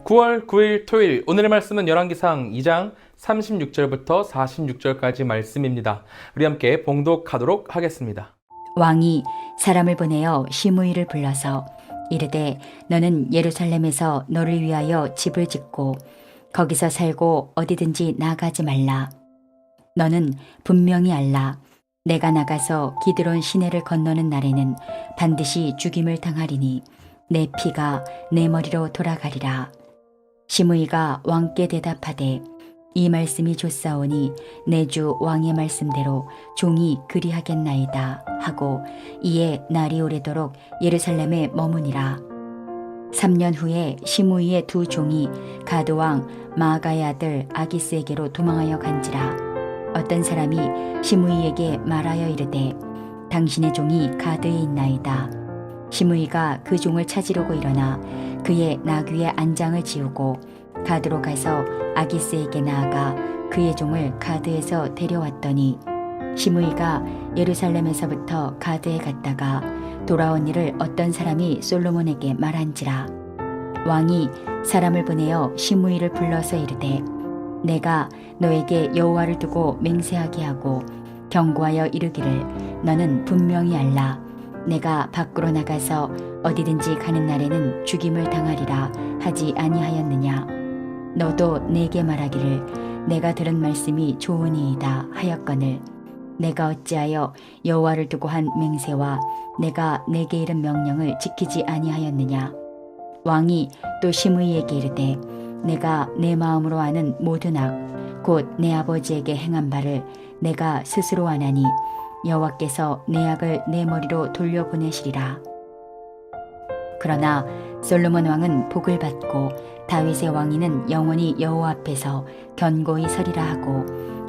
9월 9일 토요일, 오늘의 말씀은 열왕기상 2장 36절부터 46절까지 말씀입니다. 우리 함께 봉독하도록 하겠습니다. 왕이 사람을 보내어 시므이를 불러서 이르되 너는 예루살렘에서 너를 위하여 집을 짓고 거기서 살고 어디든지 나가지 말라. 너는 분명히 알라. 내가 나가서 기드론 시내를 건너는 날에는 반드시 죽임을 당하리니 내 피가 내 머리로 돌아가리라. 시므이가 왕께 대답하되 이 말씀이 좋사오니 내 주 왕의 말씀대로 종이 그리하겠나이다 하고 이에 날이 오래도록 예루살렘에 머무니라. 3년 후에 시므이의 두 종이 가드 왕 마아가의 아들 아기스에게로 도망하여 간지라. 어떤 사람이 시므이에게 말하여 이르되 당신의 종이 가드에 있나이다. 시므이가 그 종을 찾으려고 일어나 그의 나귀의 안장을 지우고 가드로 가서 아기스에게 나아가 그의 종을 가드에서 데려왔더니 시므이가 예루살렘에서부터 가드에 갔다가 돌아온 일을 어떤 사람이 솔로몬에게 말한지라. 왕이 사람을 보내어 시므이를 불러서 이르되 내가 너에게 여호와를 두고 맹세하게 하고 경고하여 이르기를 너는 분명히 알라. 내가 밖으로 나가서 어디든지 가는 날에는 죽임을 당하리라 하지 아니하였느냐. 너도 내게 말하기를 내가 들은 말씀이 좋으니이다 하였거늘 내가 어찌하여 여호와를 두고 한 맹세와 내가 내게 이른 명령을 지키지 아니하였느냐. 왕이 또 시므이에게 이르되 내가 내 마음으로 아는 모든 악 곧 내 아버지에게 행한 바를 내가 스스로 아나니 여호와께서 내 악을 내 머리로 돌려보내시리라. 그러나 솔로몬 왕은 복을 받고 다윗의 왕위는 영원히 여호와 앞에서 견고히 서리라 하고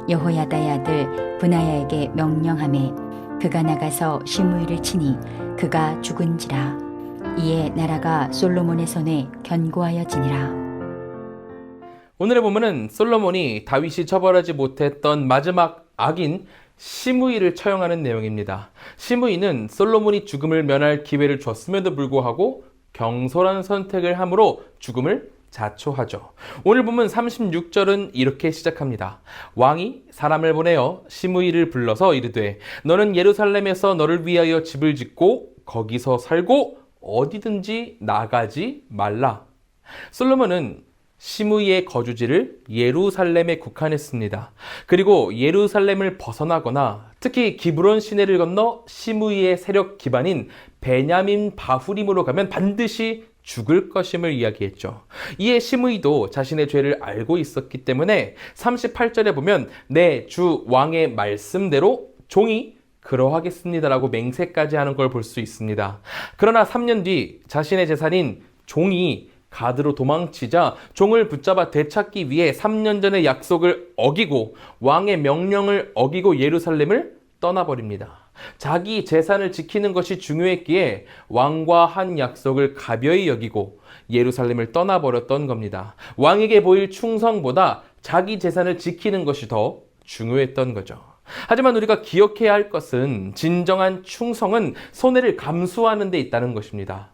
여호야다의 아들 브나야에게 명령하매 그가 나가서 시므이를 치니 그가 죽은지라. 이에 나라가 솔로몬의 손에 견고하여지니라. 오늘의 본문은 솔로몬이 다윗이 처벌하지 못했던 마지막 악인 시므이를 처형하는 내용입니다. 시므이는 솔로몬이 죽음을 면할 기회를 줬음에도 불구하고 경솔한 선택을 함으로 죽음을 자초하죠. 오늘 본문 36절은 이렇게 시작합니다. 왕이 사람을 보내어 시므이를 불러서 이르되 너는 예루살렘에서 너를 위하여 집을 짓고 거기서 살고 어디든지 나가지 말라. 솔로몬은 시므이의 거주지를 예루살렘에 국한했습니다. 그리고 예루살렘을 벗어나거나 특히 기브론 시내를 건너 시므이의 세력 기반인 베냐민 바후림으로 가면 반드시 죽을 것임을 이야기했죠. 이에 시므이도 자신의 죄를 알고 있었기 때문에 38절에 보면 내 주 왕의 말씀대로 종이 그러하겠습니다라고 맹세까지 하는 걸 볼 수 있습니다. 그러나 3년 뒤 자신의 재산인 종이 가드로 도망치자 종을 붙잡아 되찾기 위해 3년 전의 약속을 어기고 왕의 명령을 어기고 예루살렘을 떠나버립니다. 자기 재산을 지키는 것이 중요했기에 왕과 한 약속을 가벼이 여기고 예루살렘을 떠나버렸던 겁니다. 왕에게 보일 충성보다 자기 재산을 지키는 것이 더 중요했던 거죠. 하지만 우리가 기억해야 할 것은 진정한 충성은 손해를 감수하는 데 있다는 것입니다.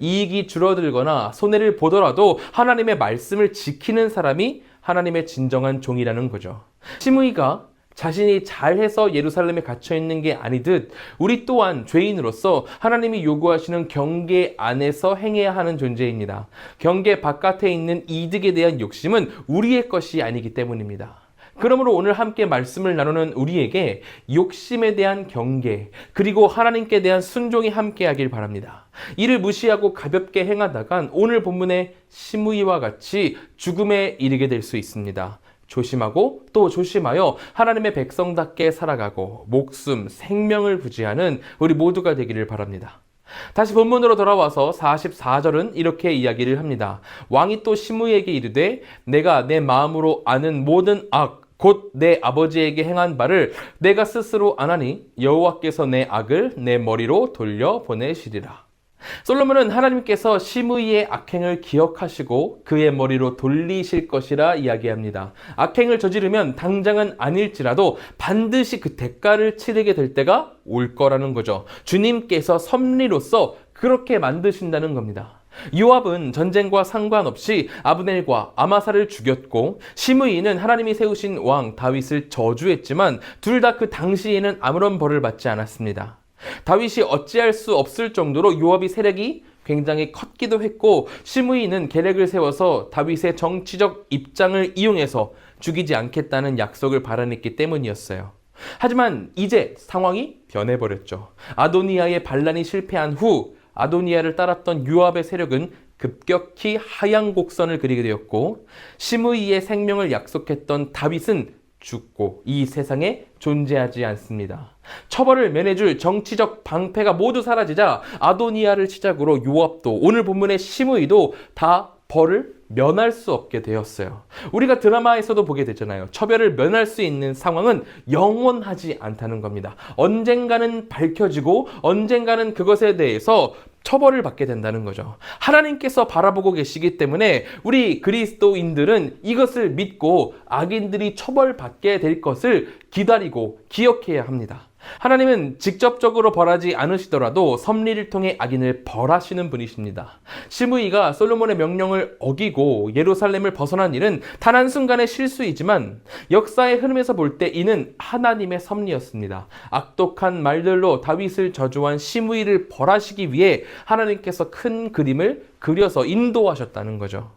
이익이 줄어들거나 손해를 보더라도 하나님의 말씀을 지키는 사람이 하나님의 진정한 종이라는 거죠. 시므이가 자신이 잘해서 예루살렘에 갇혀있는 게 아니듯 우리 또한 죄인으로서 하나님이 요구하시는 경계 안에서 행해야 하는 존재입니다. 경계 바깥에 있는 이득에 대한 욕심은 우리의 것이 아니기 때문입니다. 그러므로 오늘 함께 말씀을 나누는 우리에게 욕심에 대한 경계 그리고 하나님께 대한 순종이 함께하길 바랍니다. 이를 무시하고 가볍게 행하다간 오늘 본문의 시므이와 같이 죽음에 이르게 될 수 있습니다. 조심하고 또 조심하여 하나님의 백성답게 살아가고 목숨, 생명을 부지하는 우리 모두가 되기를 바랍니다. 다시 본문으로 돌아와서 44절은 이렇게 이야기를 합니다. 왕이 또 시므이에게 이르되 내가 내 마음으로 아는 모든 악 곧 내 아버지에게 행한 바를 내가 스스로 아나니 여호와께서 내 악을 내 머리로 돌려보내시리라. 솔로몬은 하나님께서 시므이의 악행을 기억하시고 그의 머리로 돌리실 것이라 이야기합니다. 악행을 저지르면 당장은 아닐지라도 반드시 그 대가를 치르게 될 때가 올 거라는 거죠. 주님께서 섭리로서 그렇게 만드신다는 겁니다. 요압은 전쟁과 상관없이 아브넬과 아마사를 죽였고 시므이는 하나님이 세우신 왕 다윗을 저주했지만 둘 다 그 당시에는 아무런 벌을 받지 않았습니다. 다윗이 어찌할 수 없을 정도로 요압의 세력이 굉장히 컸기도 했고 시므이는 계략을 세워서 다윗의 정치적 입장을 이용해서 죽이지 않겠다는 약속을 발언했기 때문이었어요. 하지만 이제 상황이 변해버렸죠. 아도니아의 반란이 실패한 후 아도니아를 따랐던 요압의 세력은 급격히 하향 곡선을 그리게 되었고 시므이의 생명을 약속했던 다윗은 죽고 이 세상에 존재하지 않습니다. 처벌을 면해줄 정치적 방패가 모두 사라지자 아도니아를 시작으로 요압도 오늘 본문의 시므이도 다 벌을 면할 수 없게 되었어요. 우리가 드라마에서도 보게 되잖아요. 처벌을 면할 수 있는 상황은 영원하지 않다는 겁니다. 언젠가는 밝혀지고 언젠가는 그것에 대해서 처벌을 받게 된다는 거죠. 하나님께서 바라보고 계시기 때문에 우리 그리스도인들은 이것을 믿고 악인들이 처벌받게 될 것을 기다리고 기억해야 합니다. 하나님은 직접적으로 벌하지 않으시더라도 섭리를 통해 악인을 벌하시는 분이십니다. 시므이가 솔로몬의 명령을 어기고 예루살렘을 벗어난 일은 단 한순간의 실수이지만 역사의 흐름에서 볼 때 이는 하나님의 섭리였습니다. 악독한 말들로 다윗을 저주한 시므이를 벌하시기 위해 하나님께서 큰 그림을 그려서 인도하셨다는 거죠.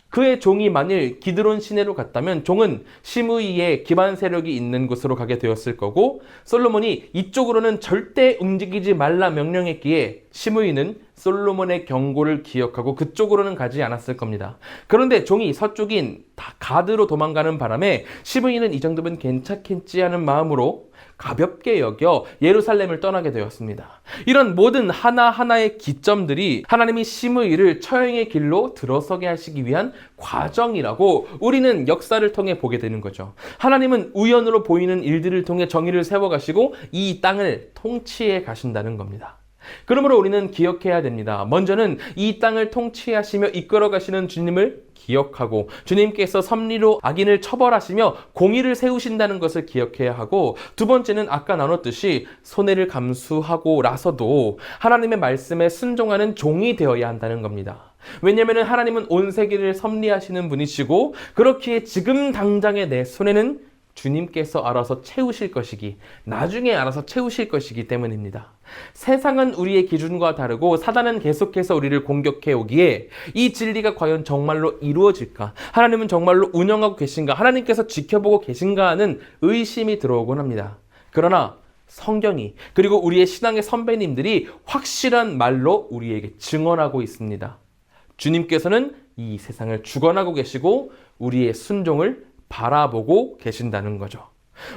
그의 종이 만일 기드론 시내로 갔다면 종은 시므이의 기반 세력이 있는 곳으로 가게 되었을 거고 솔로몬이 이쪽으로는 절대 움직이지 말라 명령했기에 시므이는 솔로몬의 경고를 기억하고 그쪽으로는 가지 않았을 겁니다. 그런데 종이 서쪽인 가드로 도망가는 바람에 시므이는 이 정도면 괜찮겠지 하는 마음으로 가볍게 여겨 예루살렘을 떠나게 되었습니다. 이런 모든 하나하나의 기점들이 하나님이 시므이를 처형의 길로 들어서게 하시기 위한 과정이라고 우리는 역사를 통해 보게 되는 거죠. 하나님은 우연으로 보이는 일들을 통해 정의를 세워가시고 이 땅을 통치해 가신다는 겁니다. 그러므로 우리는 기억해야 됩니다. 먼저는 이 땅을 통치하시며 이끌어 가시는 주님을 기억하고 주님께서 섭리로 악인을 처벌하시며 공의를 세우신다는 것을 기억해야 하고 두 번째는 아까 나눴듯이 손해를 감수하고 나서도 하나님의 말씀에 순종하는 종이 되어야 한다는 겁니다. 왜냐하면 하나님은 온 세계를 섭리하시는 분이시고 그렇기에 지금 당장의 내 손해는 주님께서 알아서 채우실 것이기 나중에 알아서 채우실 것이기 때문입니다. 세상은 우리의 기준과 다르고 사단은 계속해서 우리를 공격해 오기에 이 진리가 과연 정말로 이루어질까? 하나님은 정말로 운영하고 계신가? 하나님께서 지켜보고 계신가 하는 의심이 들어오곤 합니다. 그러나 성경이 그리고 우리의 신앙의 선배님들이 확실한 말로 우리에게 증언하고 있습니다. 주님께서는 이 세상을 주관하고 계시고 우리의 순종을 바라보고 계신다는 거죠.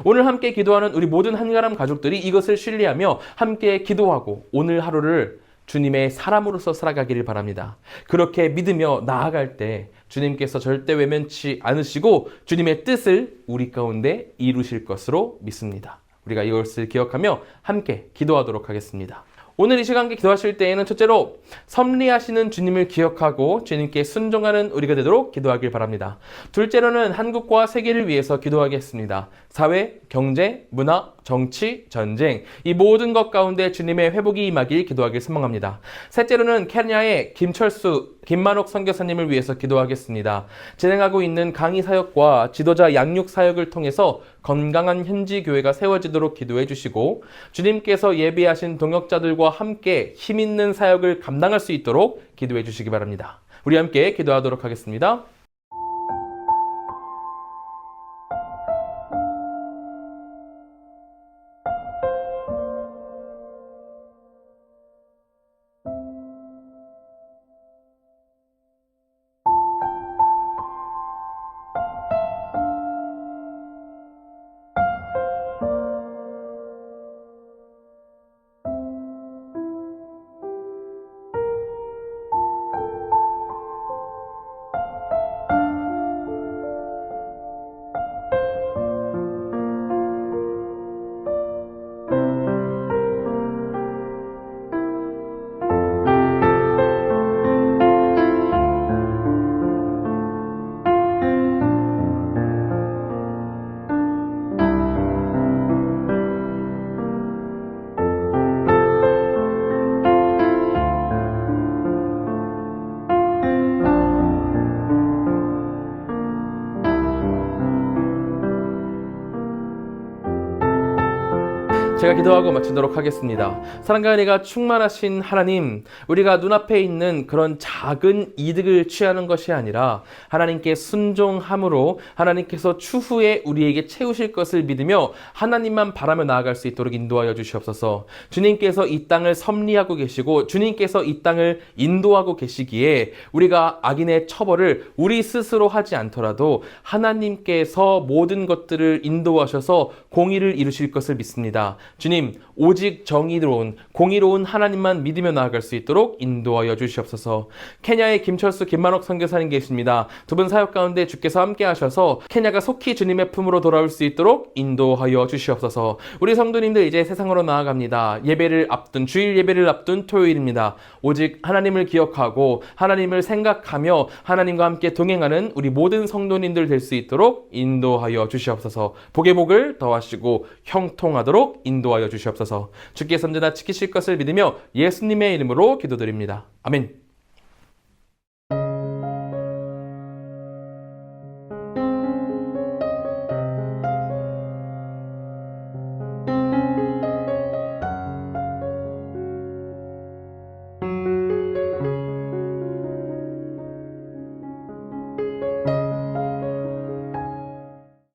오늘 함께 기도하는 우리 모든 한가람 가족들이 이것을 신뢰하며 함께 기도하고 오늘 하루를 주님의 사람으로서 살아가기를 바랍니다. 그렇게 믿으며 나아갈 때 주님께서 절대 외면치 않으시고 주님의 뜻을 우리 가운데 이루실 것으로 믿습니다. 우리가 이것을 기억하며 함께 기도하도록 하겠습니다. 오늘 이 시간 기도하실 때에는 첫째로 섭리하시는 주님을 기억하고 주님께 순종하는 우리가 되도록 기도하길 바랍니다. 둘째로는 한국과 세계를 위해서 기도하겠습니다. 사회, 경제, 문화, 정치, 전쟁 이 모든 것 가운데 주님의 회복이 임하길 기도하길 소망합니다. 셋째로는 케냐의 김만옥 선교사님을 위해서 기도하겠습니다. 진행하고 있는 강의 사역과 지도자 양육 사역을 통해서 건강한 현지 교회가 세워지도록 기도해 주시고 주님께서 예비하신 동역자들과 함께 힘있는 사역을 감당할 수 있도록 기도해 주시기 바랍니다. 우리 함께 기도하도록 하겠습니다. 기도하고 마치도록 하겠습니다. 사랑과 은혜가 충만하신 하나님, 우리가 눈앞에 있는 그런 작은 이득을 취하는 것이 아니라 하나님께 순종함으로 하나님께서 추후에 우리에게 채우실 것을 믿으며 하나님만 바라며 나아갈 수 있도록 인도하여 주시옵소서. 주님께서 이 땅을 섭리하고 계시고 주님께서 이 땅을 인도하고 계시기에 우리가 악인의 처벌을 우리 스스로 하지 않더라도 하나님께서 모든 것들을 인도하셔서 공의를 이루실 것을 믿습니다. 주님, 오직 정의로운 공의로운 하나님만 믿으며 나아갈 수 있도록 인도하여 주시옵소서. 케냐의 김철수 김만옥 선교사님 계십니다. 두 분 사역 가운데 주께서 함께 하셔서 케냐가 속히 주님의 품으로 돌아올 수 있도록 인도하여 주시옵소서. 우리 성도님들 이제 세상으로 나아갑니다. 예배를 앞둔 주일 예배를 앞둔 토요일입니다. 오직 하나님을 기억하고 하나님을 생각하며 하나님과 함께 동행하는 우리 모든 성도님들 될 수 있도록 인도하여 주시옵소서. 복의 복을 더하시고 형통하도록 인도하여 주시옵소서. 주께서 언제나 지키실 것을 믿으며 예수님의 이름으로 기도드립니다. 아멘.